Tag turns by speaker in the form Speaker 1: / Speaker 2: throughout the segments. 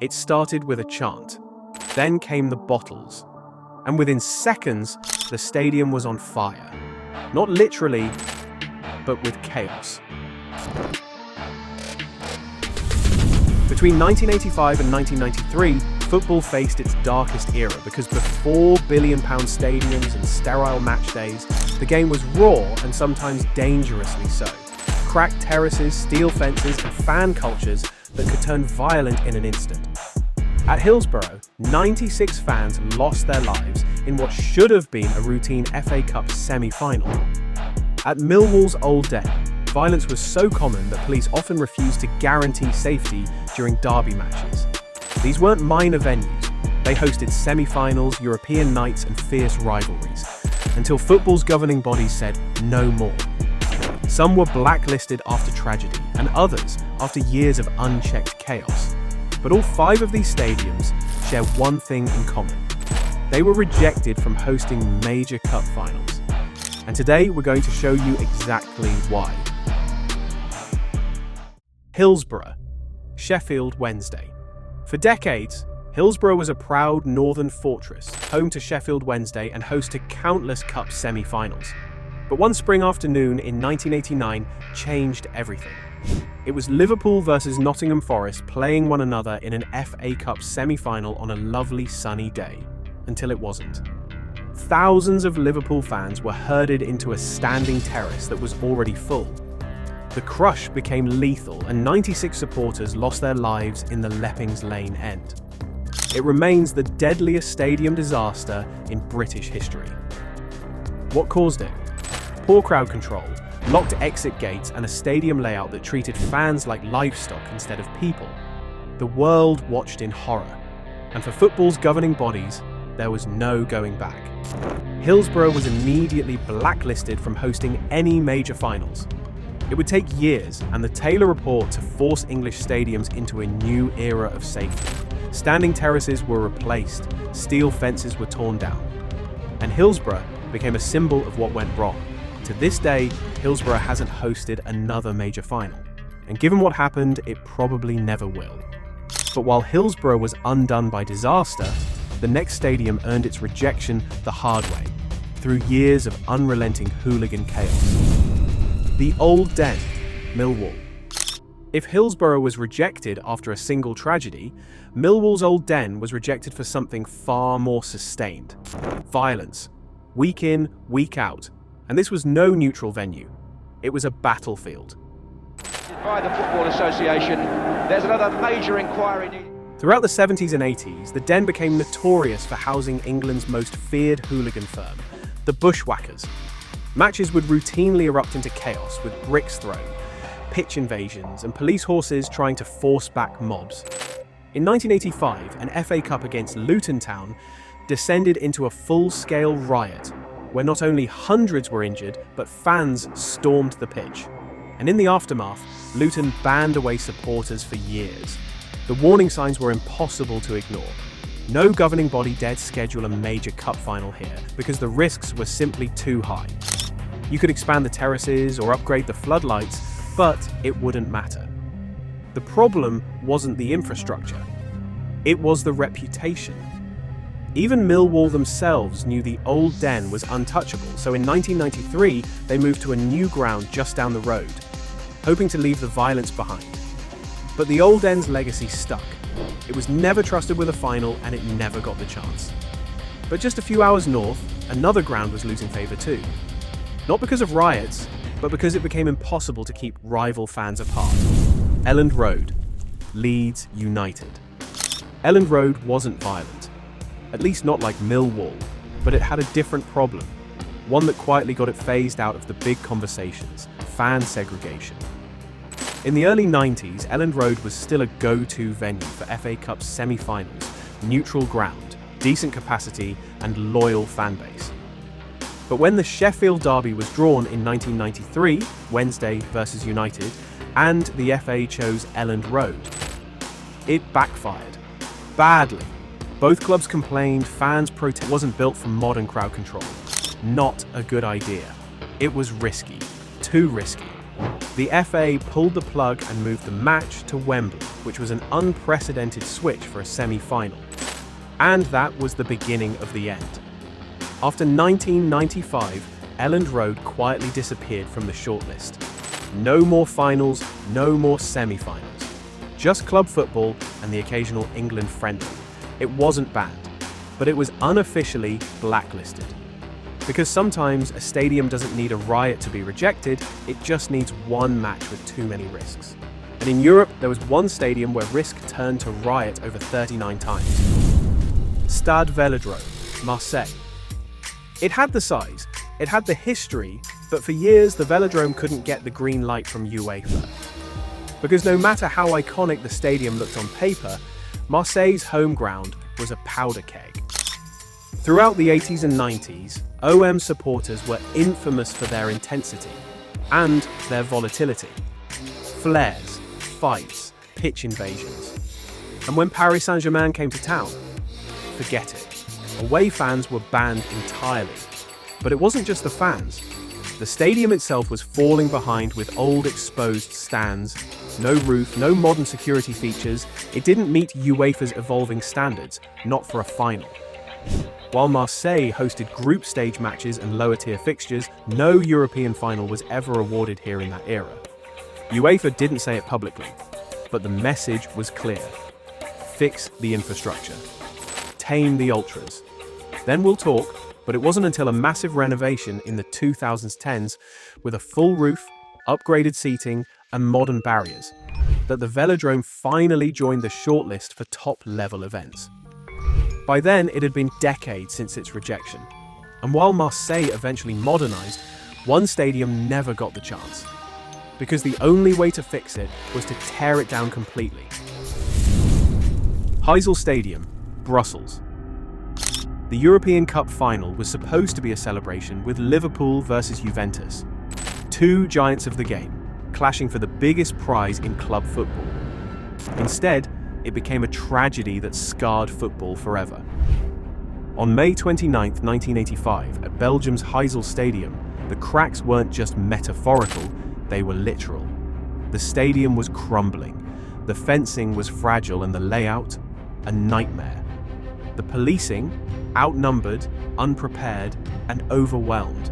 Speaker 1: It started with a chant. Then came the bottles. And within seconds, the stadium was on fire. Not literally, but with chaos. Between 1985 and 1993, football faced its darkest era because before billion-pound stadiums and sterile match days, the game was raw and sometimes dangerously so. Cracked terraces, steel fences, and fan cultures that could turn violent in an instant. At Hillsborough, 96 fans lost their lives in what should have been a routine FA Cup semi-final. At Millwall's Old Den, violence was so common that police often refused to guarantee safety during derby matches. These weren't minor venues. They hosted semi-finals, European nights, and fierce rivalries, until football's governing bodies said no more. Some were blacklisted after tragedy, and others after years of unchecked chaos. But all 5 of these stadiums share one thing in common. They were rejected from hosting major cup finals. And today we're going to show you exactly why. Hillsborough, Sheffield Wednesday. For decades, Hillsborough was a proud northern fortress, home to Sheffield Wednesday and host to countless cup semi-finals. But one spring afternoon in 1989 changed everything. It was Liverpool versus Nottingham Forest playing one another in an FA Cup semi-final on a lovely sunny day, until it wasn't. Thousands of Liverpool fans were herded into a standing terrace that was already full. The crush became lethal and 96 supporters lost their lives in the Leppings Lane end. It remains the deadliest stadium disaster in British history. What caused it? Poor crowd control, locked exit gates, and a stadium layout that treated fans like livestock instead of people. The world watched in horror, and for football's governing bodies, there was no going back. Hillsborough was immediately blacklisted from hosting any major finals. It would take years and the Taylor Report to force English stadiums into a new era of safety. Standing terraces were replaced, steel fences were torn down, and Hillsborough became a symbol of what went wrong. To this day, Hillsborough hasn't hosted another major final, and given what happened, it probably never will. But while Hillsborough was undone by disaster, the next stadium earned its rejection the hard way, through years of unrelenting hooligan chaos. The Old Den, Millwall. If Hillsborough was rejected after a single tragedy, Millwall's Old Den was rejected for something far more sustained. Violence. Week in, week out. And this was no neutral venue. It was a battlefield.
Speaker 2: By the Football Association, there's another major inquiry needed.
Speaker 1: Throughout the 70s and 80s, the Den became notorious for housing England's most feared hooligan firm, the Bushwhackers. Matches would routinely erupt into chaos with bricks thrown, pitch invasions, and police horses trying to force back mobs. In 1985, an FA Cup against Luton Town descended into a full-scale riot, where not only hundreds were injured, but fans stormed the pitch. And in the aftermath, Luton banned away supporters for years. The warning signs were impossible to ignore. No governing body dared schedule a major cup final here because the risks were simply too high. You could expand the terraces or upgrade the floodlights, but it wouldn't matter. The problem wasn't the infrastructure. It was the reputation. Even Millwall themselves knew the Old Den was untouchable, so in 1993 they moved to a new ground just down the road, hoping to leave the violence behind. But the Old Den's legacy stuck. It was never trusted with a final and it never got the chance. But just a few hours north, another ground was losing favour too. Not because of riots, but because it became impossible to keep rival fans apart. Elland Road, Leeds United. Elland Road wasn't violent. At least not like Millwall, but it had a different problem. One that quietly got it phased out of the big conversations, fan segregation. In the early 90s, Elland Road was still a go-to venue for FA Cup semi-finals, neutral ground, decent capacity, and loyal fan base. But when the Sheffield derby was drawn in 1993, Wednesday versus United, and the FA chose Elland Road, it backfired. Badly. Both clubs complained, fans protested. It wasn't built for modern crowd control. Not a good idea. It was risky. Too risky. The FA pulled the plug and moved the match to Wembley, which was an unprecedented switch for a semi-final. And that was the beginning of the end. After 1995, Elland Road quietly disappeared from the shortlist. No more finals, no more semi-finals. Just club football and the occasional England friendly. It wasn't banned, but it was unofficially blacklisted. Because sometimes a stadium doesn't need a riot to be rejected, it just needs one match with too many risks. And in Europe, there was one stadium where risk turned to riot over 39 times. Stade Velodrome, Marseille. It had the size, it had the history, but for years the Velodrome couldn't get the green light from UEFA. Because no matter how iconic the stadium looked on paper, Marseille's home ground was a powder keg. Throughout the 80s and 90s, OM supporters were infamous for their intensity and their volatility. Flares, fights, pitch invasions. And when Paris Saint-Germain came to town, forget it. Away fans were banned entirely. But it wasn't just the fans. The stadium itself was falling behind with old exposed stands, no roof, no modern security features. It didn't meet UEFA's evolving standards, not for a final. While Marseille hosted group stage matches and lower-tier fixtures, no European final was ever awarded here in that era. UEFA didn't say it publicly, but the message was clear. Fix the infrastructure. Tame the ultras. Then we'll talk, but it wasn't until a massive renovation in the 2010s with a full roof, upgraded seating, and modern barriers that the Velodrome finally joined the shortlist for top-level events. By then, it had been decades since its rejection. And while Marseille eventually modernized, one stadium never got the chance. Because the only way to fix it was to tear it down completely. Heysel Stadium, Brussels. The European Cup final was supposed to be a celebration with Liverpool versus Juventus. Two giants of the game, clashing for the biggest prize in club football. Instead, it became a tragedy that scarred football forever. On May 29, 1985, at Belgium's Heysel Stadium, the cracks weren't just metaphorical, they were literal. The stadium was crumbling, the fencing was fragile and the layout, a nightmare. The policing, outnumbered, unprepared, and overwhelmed.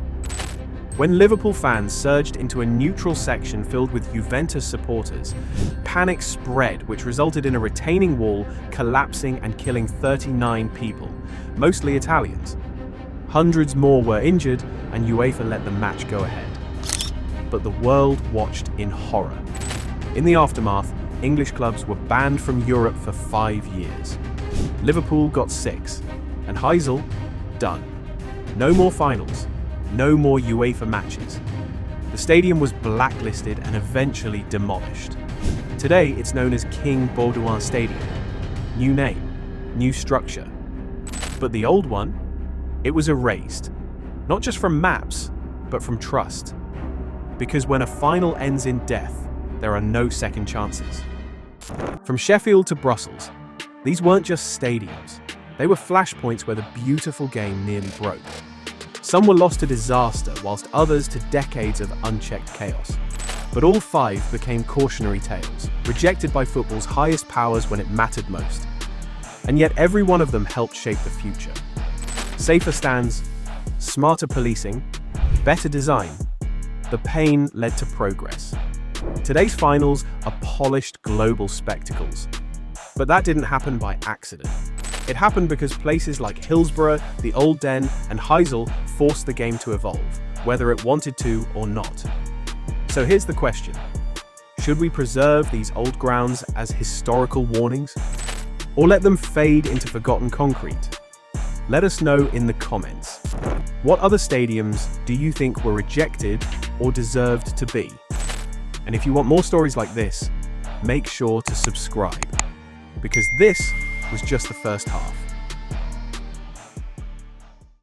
Speaker 1: When Liverpool fans surged into a neutral section filled with Juventus supporters, panic spread, which resulted in a retaining wall collapsing and killing 39 people, mostly Italians. Hundreds more were injured, and UEFA let the match go ahead. But the world watched in horror. In the aftermath, English clubs were banned from Europe for 5 years. Liverpool got 6, and Heysel, done. No more finals. No more UEFA matches. The stadium was blacklisted and eventually demolished. Today, it's known as King Baudouin Stadium. New name, new structure. But the old one, it was erased. Not just from maps, but from trust. Because when a final ends in death, there are no second chances. From Sheffield to Brussels, these weren't just stadiums. They were flashpoints where the beautiful game nearly broke. Some were lost to disaster, whilst others to decades of unchecked chaos. But all 5 became cautionary tales, rejected by football's highest powers when it mattered most. And yet every one of them helped shape the future. Safer stands, smarter policing, better design. The pain led to progress. Today's finals are polished global spectacles. But that didn't happen by accident. It happened because places like Hillsborough, the Old Den, and Heysel forced the game to evolve, whether it wanted to or not. So here's the question. Should we preserve these old grounds as historical warnings? Or let them fade into forgotten concrete? Let us know in the comments. What other stadiums do you think were rejected or deserved to be? And if you want more stories like this, make sure to subscribe. Because this was just the first half.